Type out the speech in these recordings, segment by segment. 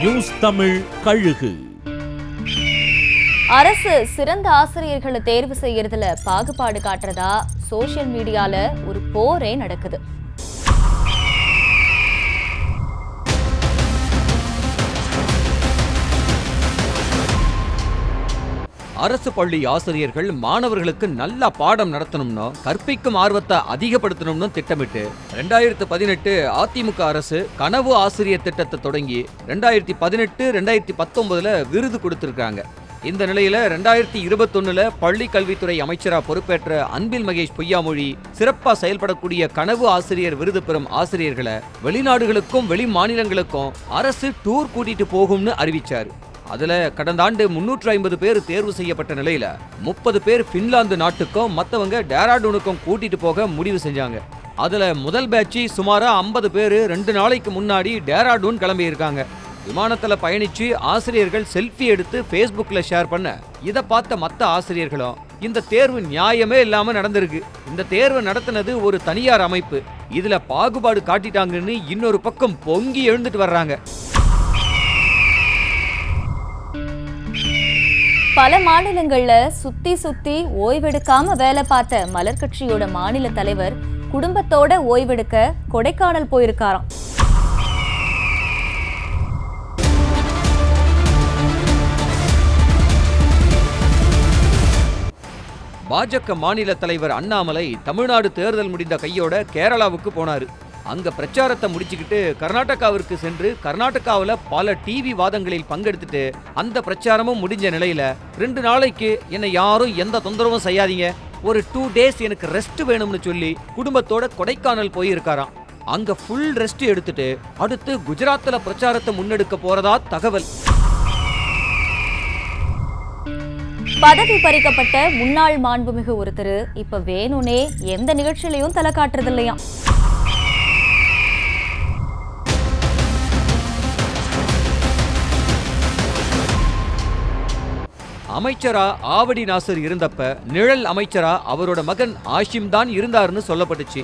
News Tamil கழுகு. அரசு சிறந்த ஆசிரியர்களை தேர்வு செய்யறதுல பாகுபாடு காட்டுறதா சோசியல் மீடியால ஒரு போரே நடக்குது. அரசு பள்ளி ஆசிரியர்கள் மாணவர்களுக்கு நல்ல பாடம் நடத்தணும்னு கற்பிக்கும் ஆர்வத்தை அதிகப்படுத்தணும்னு திட்டமிட்டு 2018 அதிமுக அரசு கனவு ஆசிரியர் திட்டத்தை தொடங்கி 2018-2019 விருது கொடுத்திருக்காங்க. இந்த நிலையில 2021 பள்ளி கல்வித்துறை அமைச்சரா பொறுப்பேற்ற அன்பில் மகேஷ் பொய்யாமொழி சிறப்பா செயல்படக்கூடிய கனவு ஆசிரியர் விருது பெறும் ஆசிரியர்களை வெளிநாடுகளுக்கும் வெளி மாநிலங்களுக்கும் அரசு டூர் கூட்டிட்டு போகும்னு அறிவிச்சாரு. அதுல கடந்த ஆண்டு 350 பேர் தேர்வு செய்யப்பட்ட நிலையில 30 பேர் பின்லாந்து நாட்டுக்கும் மத்தவங்க டேராடூனுக்கும் கூட்டிட்டு போக முடிவு செஞ்சாங்க. அதுல முதல் பேட்சி சுமாரா 50 பேர் 2 நாளைக்கு முன்னாடி டேராடூன் கிளம்பி இருக்காங்க. விமானத்துல பயணிச்சு ஆசிரியர்கள் செல்ஃபி எடுத்து Facebookல ஷேர் பண்ண இதை பார்த்த மத்த ஆசிரியர்களும் இந்த தேர்வு நியாயமே இல்லாம நடந்திருக்கு, இந்த தேர்வு நடத்தினது ஒரு தனியார் அமைப்பு, இதுல பாகுபாடு காட்டிட்டாங்கன்னு இன்னொரு பக்கம் பொங்கி எழுந்துட்டு வர்றாங்க. பல மாநிலங்கள்ல சுத்தி ஓய்வெடுக்காம வேலை பார்த்த மலர் கட்சியோட மாநில தலைவர் குடும்பத்தோட ஓய்வெடுக்க கொடைக்கானல் போயிருக்காராம். பாஜக மாநில தலைவர் அண்ணாமலை தமிழ்நாடு தேர்தல் முடிந்த கையோட கேரளாவுக்கு போனாரு. அங்க பிரச்சாரத்தை முடிச்சுக்கிட்டு கர்நாடகாவிற்கு சென்று கர்நாடகாவில் பல டிவி வாதங்களில் பங்கெடுத்துட்டு அந்த பிரச்சாரமும் முடிஞ்ச நிலையில 2 நாளைக்கு என்னை யாரும் எந்த தொந்தரவும் செய்யாதீங்க, ஒரு 2 days எனக்கு ரெஸ்ட் வேணும்னு சொல்லி குடும்பத்தோட கொடைக்கானல் போயிருக்காராம். அங்க ஃபுல் ரெஸ்ட் எடுத்துட்டு அடுத்து குஜராத்ல பிரச்சாரத்தை முன்னெடுக்க போறதா தகவல். பதவி பறிக்கப்பட்ட முன்னாள் மாண்புமிகு ஒருத்தர் இப்ப வேணும்னே எந்த நிகழ்ச்சியிலையும் தலை காட்டுறது இல்லையா. அமைச்சரா ஆவடி நாசர் இருந்தப்ப நிழல் அமைச்சரா அவரோட மகன் ஆஷிம் தான் இருந்தாருன்னு சொல்லப்பட்டுச்சு.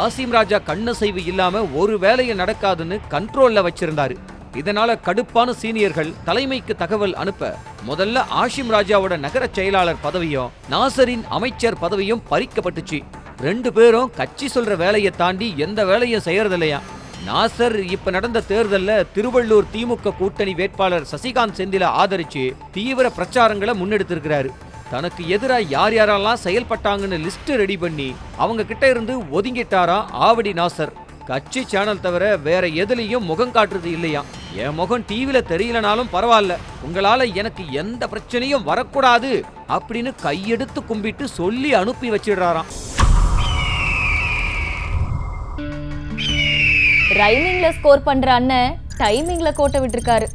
ஆசிம் ராஜா கண்ணசைவு இல்லாம ஒரு வேலையை நடக்காதுன்னு கண்ட்ரோல்ல வச்சிருந்தாரு. இதனால கடுப்பான சீனியர்கள் தலைமைக்கு தகவல் அனுப்ப முதல்ல ஆஷிம் ராஜாவோட நகர செயலாளர் பதவியும் நாசரின் அமைச்சர் பதவியும் பறிக்கப்பட்டுச்சு. 2 பேரும் கட்சி சொல்ற வேலையை தாண்டி எந்த வேலையும் செய்யறதில்லையா. நாசர் இப்ப நடந்த தேர்தல்ல திருவள்ளூர் திமுக கூட்டணி வேட்பாளர் சசிகாந்த் செந்தில ஆதரிச்சு தீவிர பிரச்சாரங்களை முன்னெடுத்திருக்கிறாரு. தனக்கு எதிராக யார் யாரெல்லாம் செயல்பட்டாங்கன்னு லிஸ்ட் ரெடி பண்ணி அவங்க கிட்ட இருந்து ஒதுங்கிட்டாரா ஆவடி நாசர். கட்சி சேனல் தவிர வேற எதுலையும் முகம் காட்டுறது இல்லையா. என் முகம் டிவில தெரியலனாலும் பரவாயில்ல, உங்களால எனக்கு எந்த பிரச்சனையும் வரக்கூடாது அப்படின்னு கையெடுத்து கும்பிட்டு சொல்லி அனுப்பி வச்சிடுறாராம். ரைமிங்ல ஸ்கோர் பண்ற அண்ணன் டைமிங்ல கோட்டை விட்டுருக்காரு.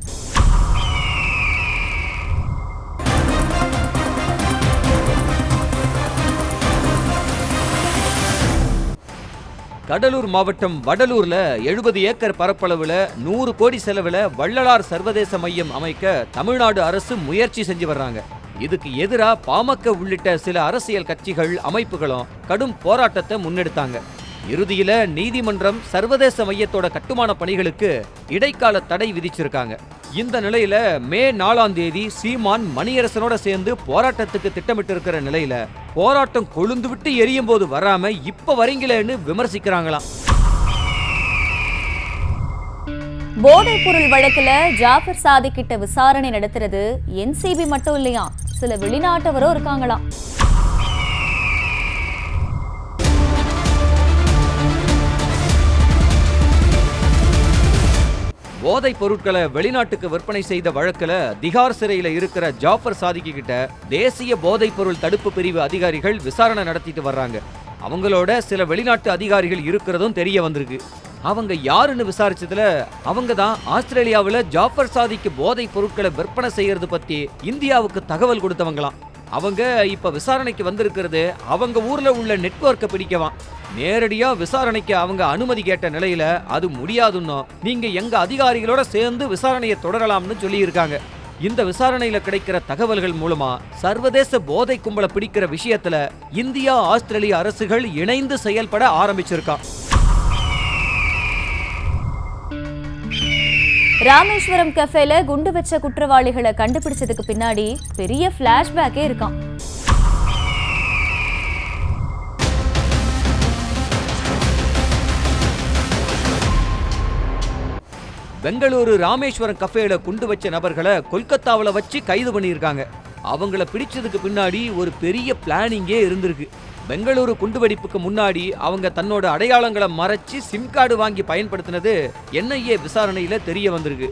கடலூர் மாவட்டம் வடலூர்ல 70 ஏக்கர் பரப்பளவுல 100 கோடி செலவுல வள்ளலார் சர்வதேச மையம் அமைக்க தமிழ்நாடு அரசு முயற்சி செஞ்சு வர்றாங்க. இதுக்கு எதிராக பாமக உள்ளிட்ட சில அரசியல் கட்சிகள் அமைப்புகளும் கடும் போராட்டத்தை முன்னெடுத்தாங்க. இறுதியில நீதிமன்றம் சர்வதேச மையத்தோட கட்டுமான பணிகளுக்கு இடைக்கால தடை விதிச்சிருக்காங்க. இந்த நிலையில மே 4ஆம் தேதி சீமான் மணியரசனோட சேர்ந்து போராட்டத்துக்கு திட்டமிட்டு இருக்கிற நிலையில போராட்டம் கொழுந்து விட்டு எரியும் போது வராம இப்ப வரீங்களேன்னு விமர்சிக்கிறாங்களாம். போதைப் பொருள் வழக்குல ஜாஃபர் சாதிக் கிட்ட விசாரணை நடத்துறது என்சிபி மட்டும் இல்லையா, சில வெளிநாட்டவரும் இருக்காங்களாம். போதைப் பொருட்களை வெளிநாட்டுக்கு விற்பனை செய்த வழக்குல திகார் சிறையில இருக்கிற ஜாஃபர் சாதிக் கிட்ட தேசிய போதைப் பொருள் தடுப்பு பிரிவு அதிகாரிகள் விசாரணை நடத்திட்டு வர்றாங்க. அவங்களோட சில வெளிநாட்டு அதிகாரிகள் இருக்கிறதும் தெரிய வந்திருக்கு. அவங்க யாருன்னு விசாரிச்சதுல அவங்க தான் ஆஸ்திரேலியாவில் ஜாஃபர் சாதிக்கு போதைப் பொருட்களை விற்பனை செய்யறது பத்தி இந்தியாவுக்கு தகவல் கொடுத்தவங்களாம். அவங்க இப்ப விசாரணைக்கு வந்திருக்கிறது அவங்க ஊர்ல உள்ள நெட்வொர்க்கை பிடிக்கவாம். நேரடியா விசாரணைக்கு அவங்க அனுமதி கேட்ட நிலையில அது முடியாதுன்னு நீங்க எங்க அதிகாரிகளோட சேர்ந்து விசாரணையை தொடரலாம்னு சொல்லி இருக்காங்க. இந்த விசாரணையில கிடைக்கிற தகவல்கள் மூலமா சர்வதேச போதை கும்பலை பிடிக்கிற விஷயத்துல இந்தியா ஆஸ்திரேலிய அரசுகள் இணைந்து செயல்பட ஆரம்பிச்சிருக்கான். ராமேஸ்வரம் கஃபேல குண்டு வச்ச குற்றவாளிகளை கண்டுபிடிச்சதுக்கு பின்னாடி பெரிய பிளாஷ்பேக்கே இருக்கான். பெங்களூரு ராமேஸ்வரம் கஃபேல குண்டு வச்ச நபர்களை கொல்கத்தாவுல வச்சு கைது பண்ணியிருக்காங்க. அவங்கள பிடிச்சதுக்கு பின்னாடி ஒரு பெரிய பிளானிங்கே இருந்திருக்கு. பெங்களூரு குண்டுவெடிப்புக்கு முன்னாடி அவங்க தன்னோட அடையாளங்களை மறைச்சு சிம் கார்டு வாங்கி பயன்படுத்தினது NIA விசாரணையில தெரிய வந்திருக்கு.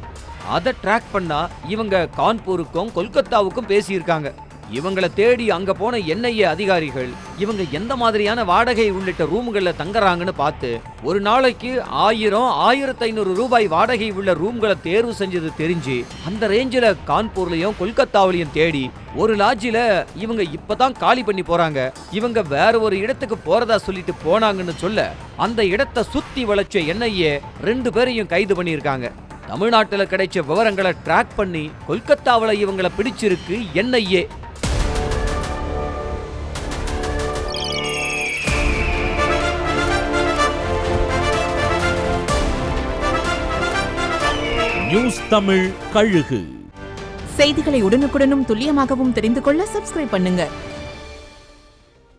அதை ட்ராக் பண்ணா இவங்க கான்பூருக்கும் கொல்கத்தாவுக்கும் பேசியிருக்காங்க. இவங்களை தேடி அங்க போன NIA அதிகாரிகள் இவங்க எந்த மாதிரியான வாடகை உள்ளிட்ட ரூம்கள்ல தங்குறாங்கன்னு பார்த்து ஒரு நாளைக்கு 1000-1500 ரூபாய் வாடகை உள்ள ரூம்களை தேர்வு செஞ்சது தெரிஞ்சு அந்த ரேஞ்சில கான்பூர்லயும் கொல்கத்தாவிலையும் தேடி ஒரு லாட்ஜில இவங்க இப்பதான் காலி பண்ணி போறாங்க, இவங்க வேற ஒரு இடத்துக்கு போறதா சொல்லிட்டு போனாங்கன்னு சொல்ல அந்த இடத்தை சுத்தி வளைச்ச NIA 2 பேரையும் கைது பண்ணியிருக்காங்க. தமிழ்நாட்டில் கிடைச்ச விவரங்களை ட்ராக் பண்ணி கொல்கத்தாவில் இவங்களை பிடிச்சிருக்கு NIA. நியூஸ் தமிழ் கழுகு செய்திகளை உடனுக்குடனும் துல்லியமாகவும் தெரிந்து கொள்ள சப்ஸ்கிரைப் பண்ணுங்க.